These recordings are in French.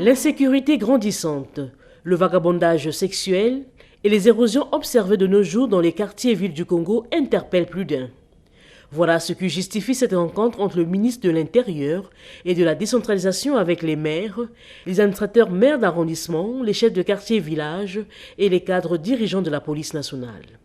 L'insécurité grandissante, le vagabondage sexuel et les érosions observées de nos jours dans les quartiers et villes du Congo interpellent plus d'un. Voilà ce qui justifie cette rencontre entre le ministre de l'Intérieur et de la décentralisation avec les maires, les administrateurs maires d'arrondissement, les chefs de quartier et villages et les cadres dirigeants de la police nationale.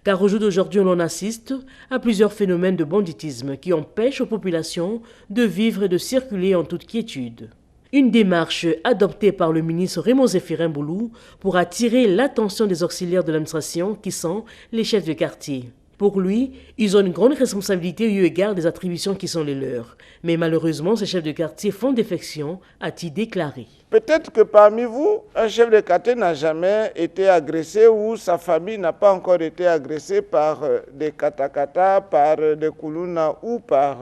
Car au jour d'aujourd'hui, on assiste à plusieurs phénomènes de banditisme qui empêchent aux populations de vivre et de circuler en toute quiétude. Une démarche adoptée par le ministre Raymond Zéphirin Boulou pour attirer l'attention des auxiliaires de l'administration qui sont les chefs de quartier. Pour lui, ils ont une grande responsabilité eu égard des attributions qui sont les leurs. Mais malheureusement, ces chefs de quartier font défection, a-t-il déclaré. Peut-être que parmi vous, un chef de quartier n'a jamais été agressé ou sa famille n'a pas encore été agressée par des katakata, par des koulouna ou par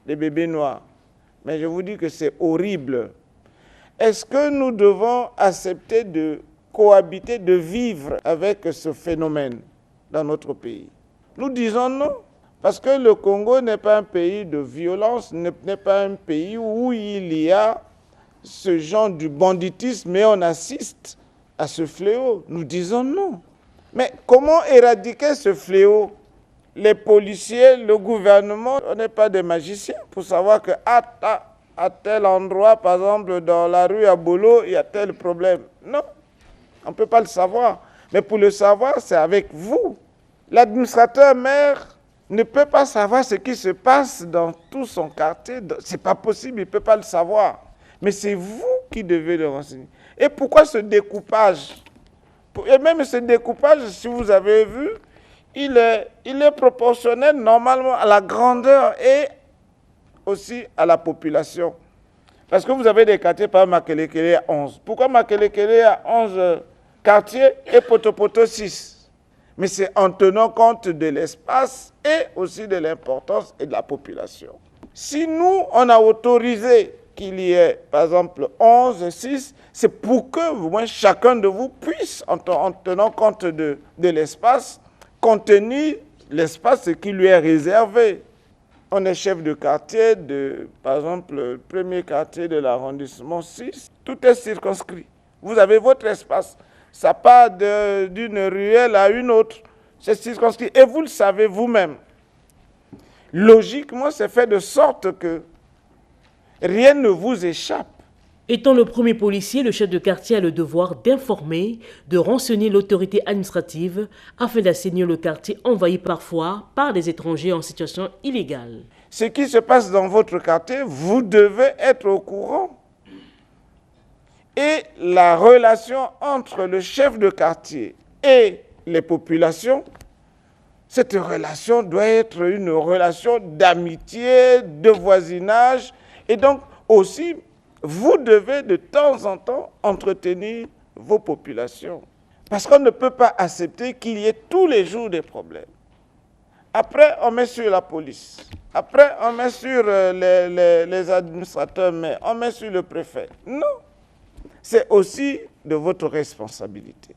des bébés noirs. Mais je vous dis que c'est horrible. Est-ce que nous devons accepter de cohabiter, de vivre avec ce phénomène dans notre pays? Nous disons non, parce que le Congo n'est pas un pays de violence, n'est pas un pays où il y a ce genre de banditisme, mais on assiste à ce fléau. Nous disons non. Mais comment éradiquer ce fléau? Les policiers, le gouvernement, on n'est pas des magiciens pour savoir que à tel endroit, par exemple dans la rue à Bolo, il y a tel problème. Non, on ne peut pas le savoir. Mais pour le savoir, c'est avec vous. L'administrateur maire ne peut pas savoir ce qui se passe dans tout son quartier. Ce n'est pas possible, il ne peut pas le savoir. Mais c'est vous qui devez le renseigner. Et pourquoi ce découpage? Et même ce découpage, si vous avez vu, il est proportionnel normalement à la grandeur et aussi à la population. Parce que vous avez des quartiers, par Makelekele à 11. Pourquoi Makelekele a 11 quartiers et Potopoto 6? Mais c'est en tenant compte de l'espace et aussi de l'importance et de la population. Si nous, on a autorisé qu'il y ait, par exemple, 11, 6, c'est pour que au moins, chacun de vous puisse, en tenant compte de l'espace, contenir l'espace qui lui est réservé. On est chef de quartier, par exemple, le premier quartier de l'arrondissement 6, tout est circonscrit. Vous avez votre espace. Ça part d'une ruelle à une autre. C'est circonscrit. Et vous le savez vous-même. Logiquement, c'est fait de sorte que rien ne vous échappe. Étant le premier policier, le chef de quartier a le devoir d'informer, de renseigner l'autorité administrative afin d'assainir le quartier envahi parfois par des étrangers en situation illégale. Ce qui se passe dans votre quartier, vous devez être au courant. Et la relation entre le chef de quartier et les populations, cette relation doit être une relation d'amitié, de voisinage. Et donc aussi, vous devez de temps en temps entretenir vos populations. Parce qu'on ne peut pas accepter qu'il y ait tous les jours des problèmes. Après, on met sur la police. Après, on met sur les administrateurs, mais on met sur le préfet. Non. C'est aussi de votre responsabilité.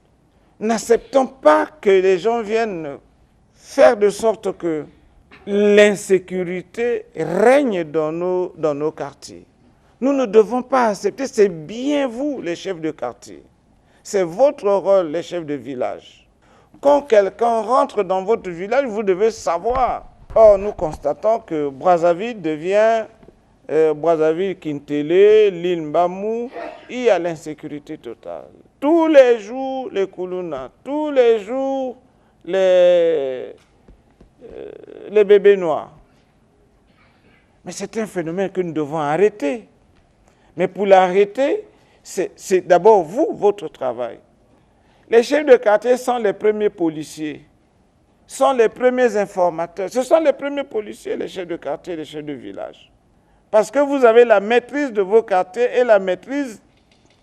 N'acceptons pas que les gens viennent faire de sorte que l'insécurité règne dans nos quartiers. Nous ne devons pas accepter, c'est bien vous, les chefs de quartier. C'est votre rôle, les chefs de village. Quand quelqu'un rentre dans votre village, vous devez savoir. Or, nous constatons que Brazzaville devient Brazzaville, Kintele, l'île Mbamou, il y a l'insécurité totale. Tous les jours, les koulouna, tous les jours, les bébés noirs. Mais c'est un phénomène que nous devons arrêter. Mais pour l'arrêter, c'est d'abord vous, votre travail. Les chefs de quartier sont les premiers policiers, sont les premiers informateurs. Ce sont les premiers policiers, les chefs de quartier, les chefs de village. Parce que vous avez la maîtrise de vos quartiers et la maîtrise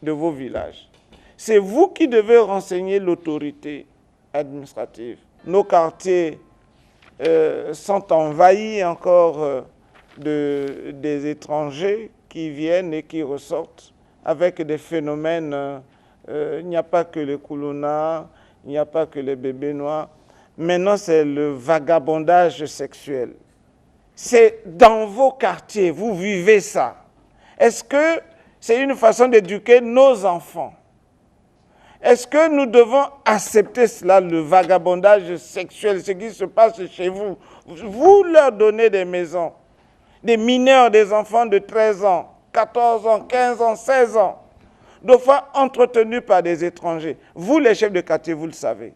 de vos villages. C'est vous qui devez renseigner l'autorité administrative. Nos quartiers sont envahis encore des étrangers qui viennent et qui ressortent avec des phénomènes. Il n'y a pas que les koulouna, il n'y a pas que les bébés noirs. Maintenant, c'est le vagabondage sexuel. C'est dans vos quartiers, vous vivez ça. Est-ce que c'est une façon d'éduquer nos enfants. Est-ce que nous devons accepter cela, le vagabondage sexuel, ce qui se passe chez vous? Vous leur donnez des maisons, des mineurs, des enfants de 13 ans, 14 ans, 15 ans, 16 ans, de fois entretenus par des étrangers. Vous, les chefs de quartier, vous le savez.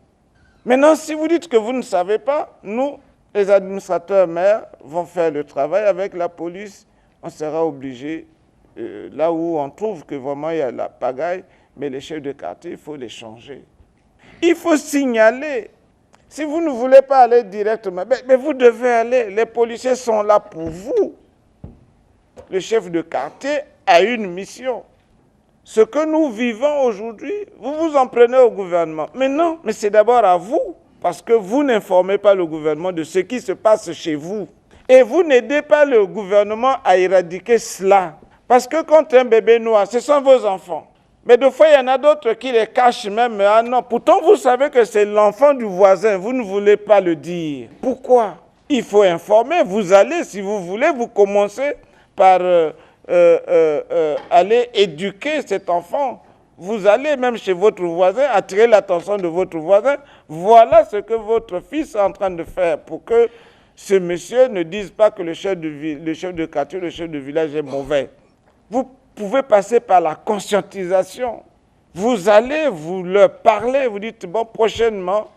Maintenant, si vous dites que vous ne savez pas, nous, les administrateurs maires, vont faire le travail avec la police. On sera obligé, là où on trouve que vraiment il y a la pagaille, mais les chefs de quartier, il faut les changer. Il faut signaler. Si vous ne voulez pas aller directement, mais vous devez aller. Les policiers sont là pour vous. Le chef de quartier a une mission. Ce que nous vivons aujourd'hui, vous vous en prenez au gouvernement. Mais non, mais c'est d'abord à vous, parce que vous n'informez pas le gouvernement de ce qui se passe chez vous. Et vous n'aidez pas le gouvernement à éradiquer cela. Parce que quand un bébé noir, ce sont vos enfants. Mais des fois, il y en a d'autres qui les cachent même. Ah non, pourtant vous savez que c'est l'enfant du voisin, vous ne voulez pas le dire. Pourquoi? Il faut informer. Vous allez, si vous voulez, vous commencez par aller éduquer cet enfant. Vous allez même chez votre voisin, attirer l'attention de votre voisin. Voilà ce que votre fils est en train de faire pour que ce monsieur ne dise pas que le chef de quartier, le chef de village est mauvais. Vous pouvez passer par la conscientisation. Vous allez, vous leur parlez, vous dites, bon, prochainement,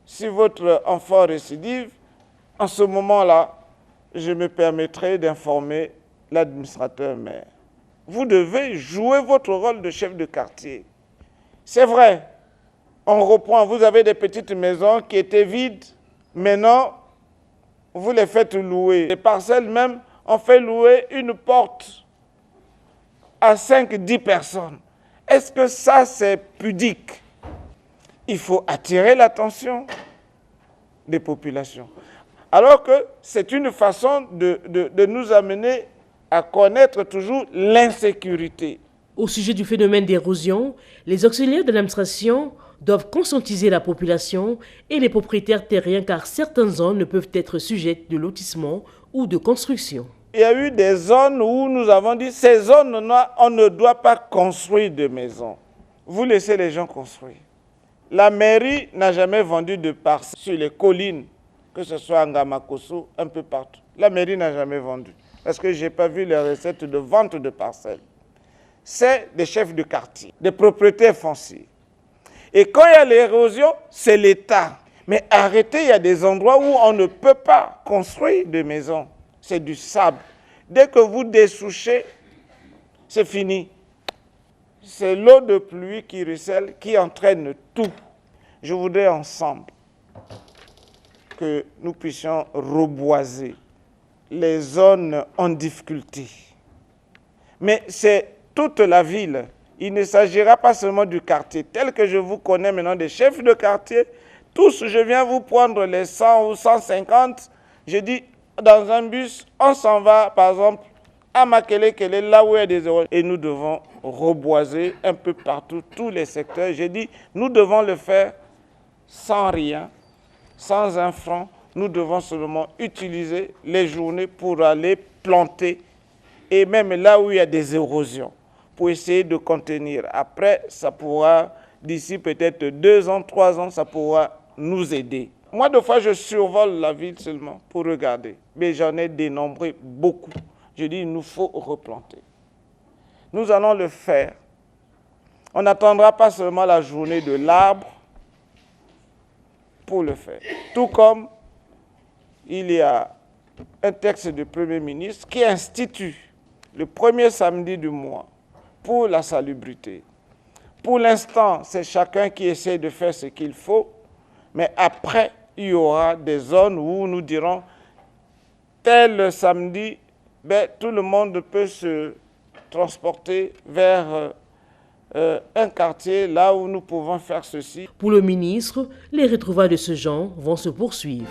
si votre enfant récidive, en ce moment-là, je me permettrai d'informer l'administrateur maire. Vous devez jouer votre rôle de chef de quartier. C'est vrai, on reprend, vous avez des petites maisons qui étaient vides, maintenant, vous les faites louer. Les parcelles même, on fait louer une porte à 5-10 personnes. Est-ce que ça, c'est pudique? Il faut attirer l'attention des populations. Alors que c'est une façon de nous amener à connaître toujours l'insécurité. Au sujet du phénomène d'érosion, les auxiliaires de l'administration doivent conscientiser la population et les propriétaires terriens car certaines zones ne peuvent être sujettes de lotissement ou de construction. Il y a eu des zones où nous avons dit, ces zones, on ne doit pas construire de maisons. Vous laissez les gens construire. La mairie n'a jamais vendu de parcelles sur les collines, que ce soit à Ngamakoso, un peu partout. La mairie n'a jamais vendu, parce que je n'ai pas vu les recettes de vente de parcelles. C'est des chefs de quartier, des propriétaires fonciers. Et quand il y a l'érosion, c'est l'État. Mais arrêtez, il y a des endroits où on ne peut pas construire de maisons. C'est du sable. Dès que vous dessouchez, c'est fini. C'est l'eau de pluie qui ruisselle, qui entraîne tout. Je voudrais ensemble que nous puissions reboiser les zones en difficulté. Mais c'est toute la ville. Il ne s'agira pas seulement du quartier. Tel que je vous connais maintenant, des chefs de quartier, tous, je viens vous prendre les 100 ou 150, je dis, dans un bus, on s'en va, par exemple, à Makelekele, là où il y a des érosions. Et nous devons reboiser un peu partout, tous les secteurs. J'ai dit, nous devons le faire sans rien, sans un franc. Nous devons seulement utiliser les journées pour aller planter. Et même là où il y a des érosions, pour essayer de contenir. Après, ça pourra, d'ici peut-être 2 ans, 3 ans, ça pourra nous aider. Moi, des fois, je survole la ville seulement pour regarder. Mais j'en ai dénombré beaucoup. Je dis, il nous faut replanter. Nous allons le faire. On n'attendra pas seulement la journée de l'arbre pour le faire. Tout comme il y a un texte du Premier ministre qui institue le premier samedi du mois pour la salubrité. Pour l'instant, c'est chacun qui essaie de faire ce qu'il faut, mais après, il y aura des zones où nous dirons, tel samedi, tout le monde peut se transporter vers un quartier là où nous pouvons faire ceci. Pour le ministre, les retrouvailles de ce genre vont se poursuivre.